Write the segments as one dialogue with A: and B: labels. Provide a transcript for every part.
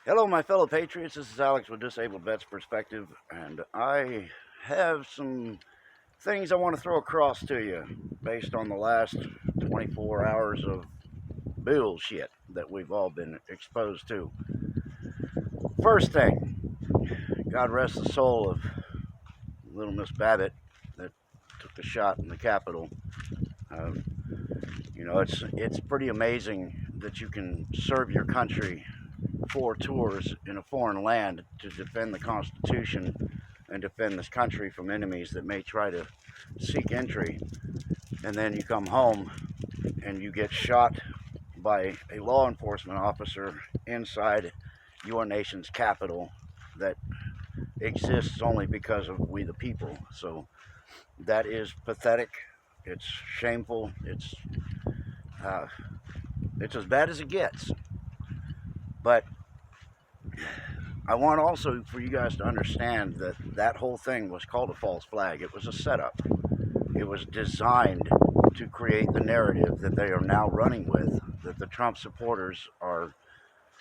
A: Hello, my fellow patriots. This is Alex with Disabled Vets Perspective, and I have some things I want to throw across to you based on the last 24 hours of bullshit that we've all been exposed to. First thing, God rest the soul of little Miss Babbitt that took the shot in the Capitol. Um, it's pretty amazing that you can serve your country 4 tours in a foreign land to defend the Constitution and defend this country from enemies that may try to seek entry. And then you come home and you get shot by a law enforcement officer inside your nation's capital that exists only because of we the people. So that is pathetic. It's shameful. Uh, it's as bad as it gets. But I want also for you guys to understand that that whole thing was called a false flag. It was a setup. It was designed to create the narrative that they are now running with, that the Trump supporters are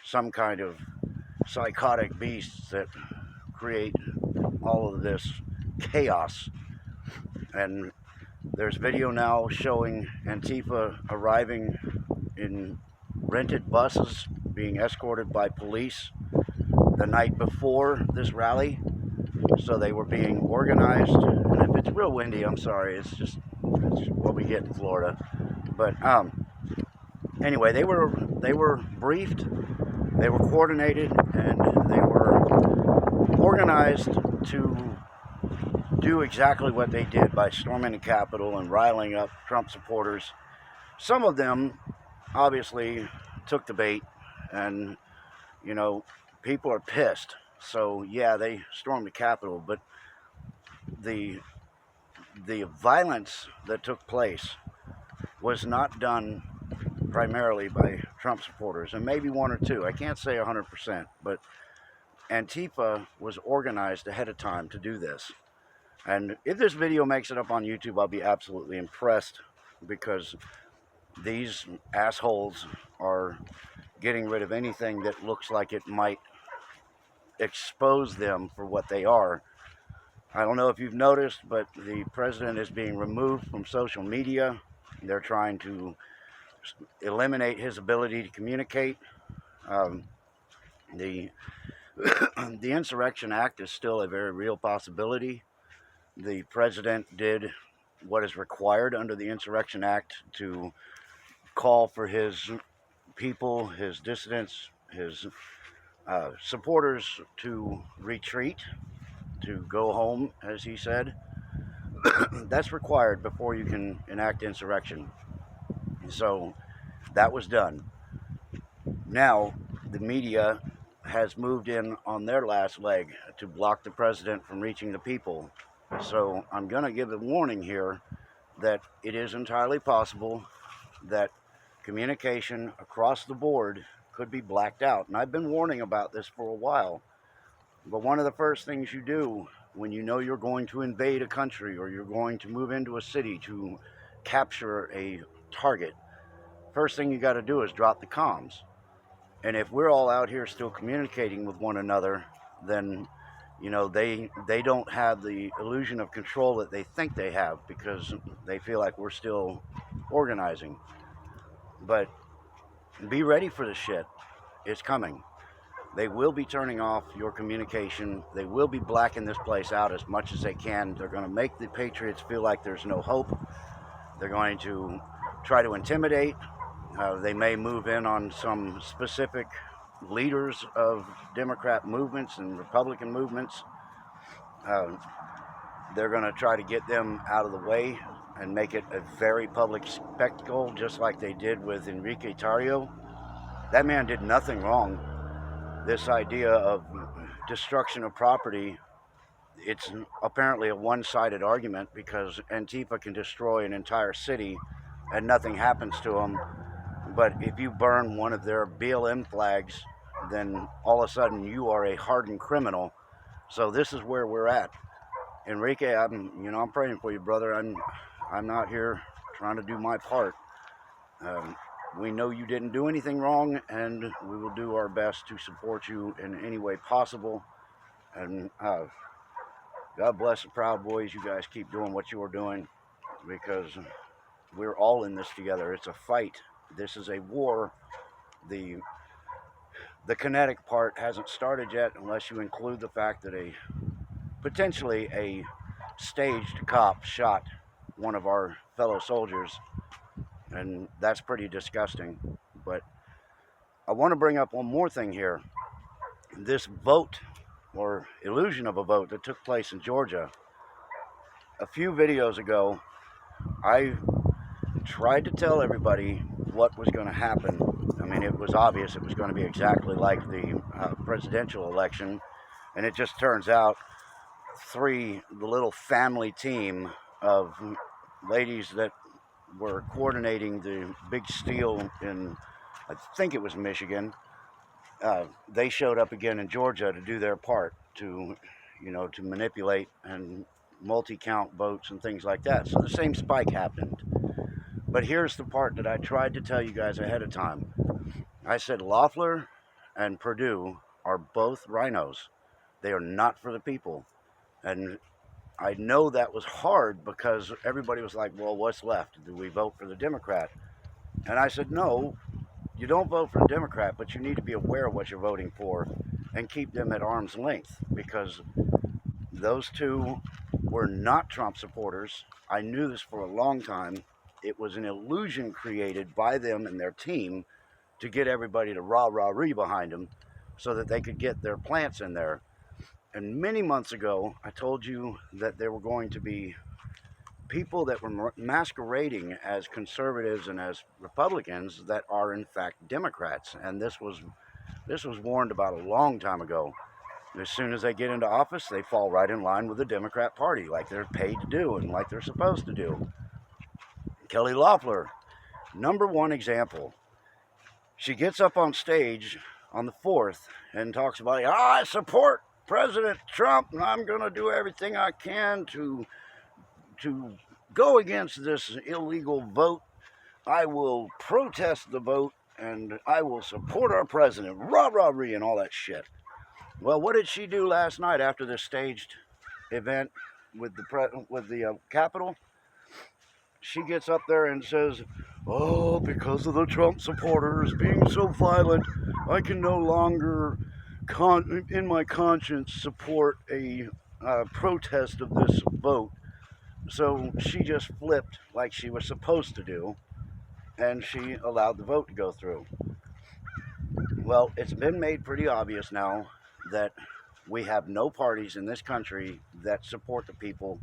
A: some kind of psychotic beasts that create all of this chaos. And there's video now showing Antifa arriving in rented buses being escorted by police the night before this rally. So they were being organized. And if it's real windy, I'm sorry, it's what we get in Florida. But anyway, they were briefed, they were coordinated, and they were organized to do exactly what they did by storming the Capitol and riling up Trump supporters. Some of them obviously took the bait, and people are pissed. So yeah, they stormed the Capitol, but the violence that took place was not done primarily by Trump supporters, and maybe one or two. I can't say 100%, but Antifa was organized ahead of time to do this. And if this video makes it up on YouTube, I'll be absolutely impressed, because these assholes are getting rid of anything that looks like it might expose them for what they are. I don't know if you've noticed, but the president is being removed from social media. They're trying to eliminate his ability to communicate. The the Insurrection Act is still a very real possibility. The president did what is required under the Insurrection Act to call for his people, his dissidents, his supporters to retreat, to go home, as he said. That's required before you can enact insurrection. So that was done. Now the media has moved in on their last leg to block the president from reaching the people. So I'm going to give a warning here that it is entirely possible that communication across the board could be blacked out. And I've been warning about this for a while. But one of the first things you do when you know you're going to invade a country or you're going to move into a city to capture a target, first thing you got to do is drop the comms. And if we're all out here still communicating with one another, then they don't have the illusion of control that they think they have, because they feel like we're still organizing. But be ready for the shit. It's coming. They will be turning off your communication. They will be blacking this place out as much as they can. They're going to make the patriots feel like there's no hope. They're going to try to intimidate. They may move in on some specific leaders of Democrat movements and Republican movements. They're going to try to get them out of the way and make it a very public spectacle, just like they did with Enrique Tarrio. That man did nothing wrong. This idea of destruction of property, it's apparently a one-sided argument, because Antifa can destroy an entire city and nothing happens to them. But if you burn one of their BLM flags, then all of a sudden you are a hardened criminal. So this is where we're at. Enrique, I'm praying for you, brother. I'm not here trying to do my part. we know you didn't do anything wrong, and we will do our best to support you in any way possible. And God bless the Proud Boys. You guys keep doing what you are doing, because we're all in this together. It's a fight. This is a war. The the kinetic part hasn't started yet, unless you include the fact that potentially a staged cop shot one of our fellow soldiers, and that's pretty disgusting. But I want to bring up one more thing here. This vote, or illusion of a vote, that took place in Georgia a few videos ago, I tried to tell everybody what was going to happen. I mean, it was obvious it was going to be exactly like the presidential election, and it just turns out the little family team of ladies that were coordinating the big steal in, I think it was Michigan, they showed up again in Georgia to do their part to, to manipulate and multi-count votes and things like that. So the same spike happened. But here's the part that I tried to tell you guys ahead of time. I said Loeffler and Perdue are both rhinos. They are not for the people. And I know that was hard, because everybody was like, well, what's left? Do we vote for the Democrat? And I said, no, you don't vote for the Democrat, but you need to be aware of what you're voting for and keep them at arm's length, because those two were not Trump supporters. I knew this for a long time. It was an illusion created by them and their team to get everybody to rah-rah-ree behind them so that they could get their plants in there. And many months ago, I told you that there were going to be people that were masquerading as conservatives and as Republicans that are in fact Democrats. And this was warned about a long time ago. As soon as they get into office, they fall right in line with the Democrat Party, like they're paid to do and like they're supposed to do. Kelly Loeffler, number one example. She gets up on stage on the 4th and talks about, I support President Trump, and I'm going to do everything I can to go against this illegal vote. I will protest the vote, and I will support our president, rah-rah-ree, and all that shit. Well, what did she do last night after this staged event with the Capitol? She gets up there and says, oh, because of the Trump supporters being so violent, I can no longer, in my conscience, support a protest of this vote. So she just flipped like she was supposed to do, and she allowed the vote to go through. Well, it's been made pretty obvious now that we have no parties in this country that support the people.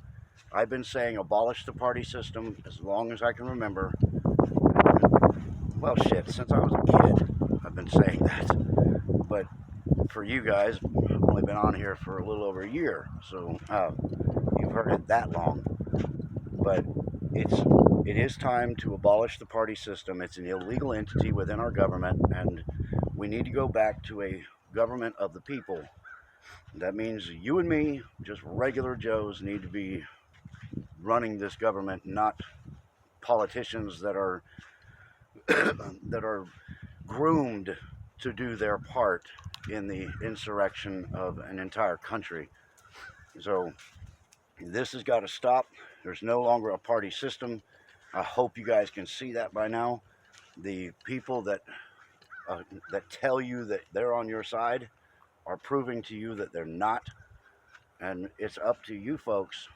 A: I've been saying abolish the party system as long as I can remember. Well, shit, since I was a kid, I've been saying that. But for you guys, I've only been on here for a little over a year, so you've heard it that long. But it is time to abolish the party system. It's an illegal entity within our government, and we need to go back to a government of the people. That means you and me, just regular Joes, need to be running this government, not politicians that are that are groomed to do their part in the insurrection of an entire country. So this has got to stop. There's no longer a party system. I hope you guys can see that by now. The people that tell you that they're on your side are proving to you that they're not. And it's up to you folks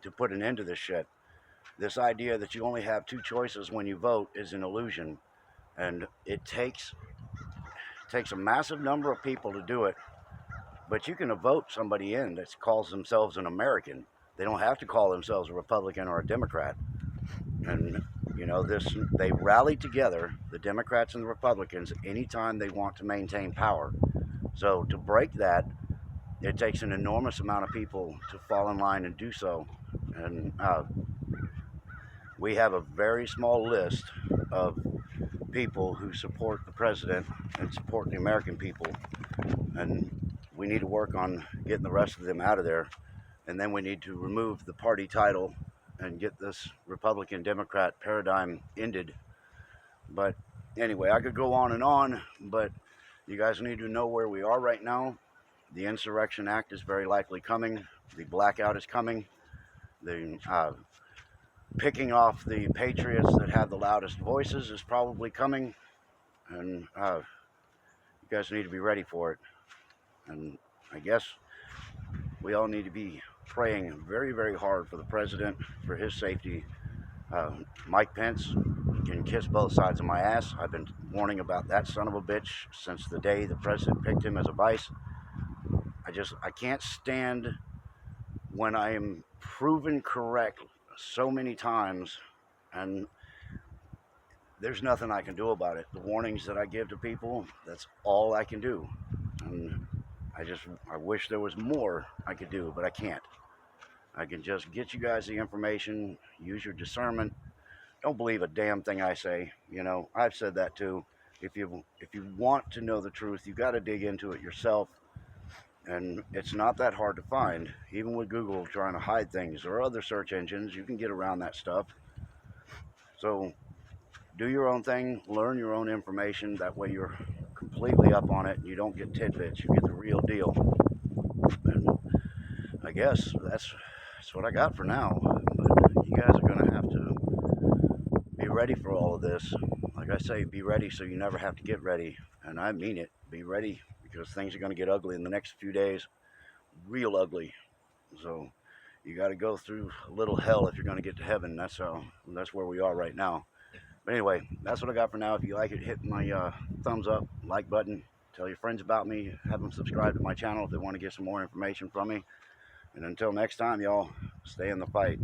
A: to put an end to this shit. This idea that you only have two choices when you vote is an illusion. And it takes a massive number of people to do it. But you can vote somebody in that calls themselves an American. They don't have to call themselves a Republican or a Democrat. And, they rally together, the Democrats and the Republicans, anytime they want to maintain power. So to break that, it takes an enormous amount of people to fall in line and do so. And we have a very small list of people who support the president and support the American people. And we need to work on getting the rest of them out of there. And then we need to remove the party title and get this Republican-Democrat paradigm ended. But Anyway, I could go on, but you guys need to know where we are right now. The Insurrection Act is very likely coming. The blackout is coming. The picking off the patriots that have the loudest voices is probably coming, and you guys need to be ready for it. And I guess we all need to be praying very, very hard for the president, for his safety. Mike Pence can kiss both sides of my ass. I've been warning about that son of a bitch since the day the president picked him as a vice. I can't stand when I am proven correct so many times, and there's nothing I can do about it. The warnings that I give to people, that's all I can do. And I wish there was more I could do, but I can't. I can just get you guys the information, use your discernment. Don't believe a damn thing I say. You know, I've said that too. If you want to know the truth, you got to dig into it yourself. And it's not that hard to find. Even with Google trying to hide things or other search engines, you can get around that stuff. So do your own thing, learn your own information. That way you're completely up on it. You don't get tidbits, you get the real deal. And I guess that's what I got for now. But you guys are going to have to be ready for all of this. Like I say, be ready so you never have to get ready. And I mean it. Be ready because things are going to get ugly in the next few days. Real ugly. So you got to go through a little hell if you're going to get to heaven. That's where we are right now. But anyway, that's what I got for now. If you like it, hit my thumbs up, like button. Tell your friends about me. Have them subscribe to my channel if they want to get some more information from me. And until next time, y'all, stay in the fight.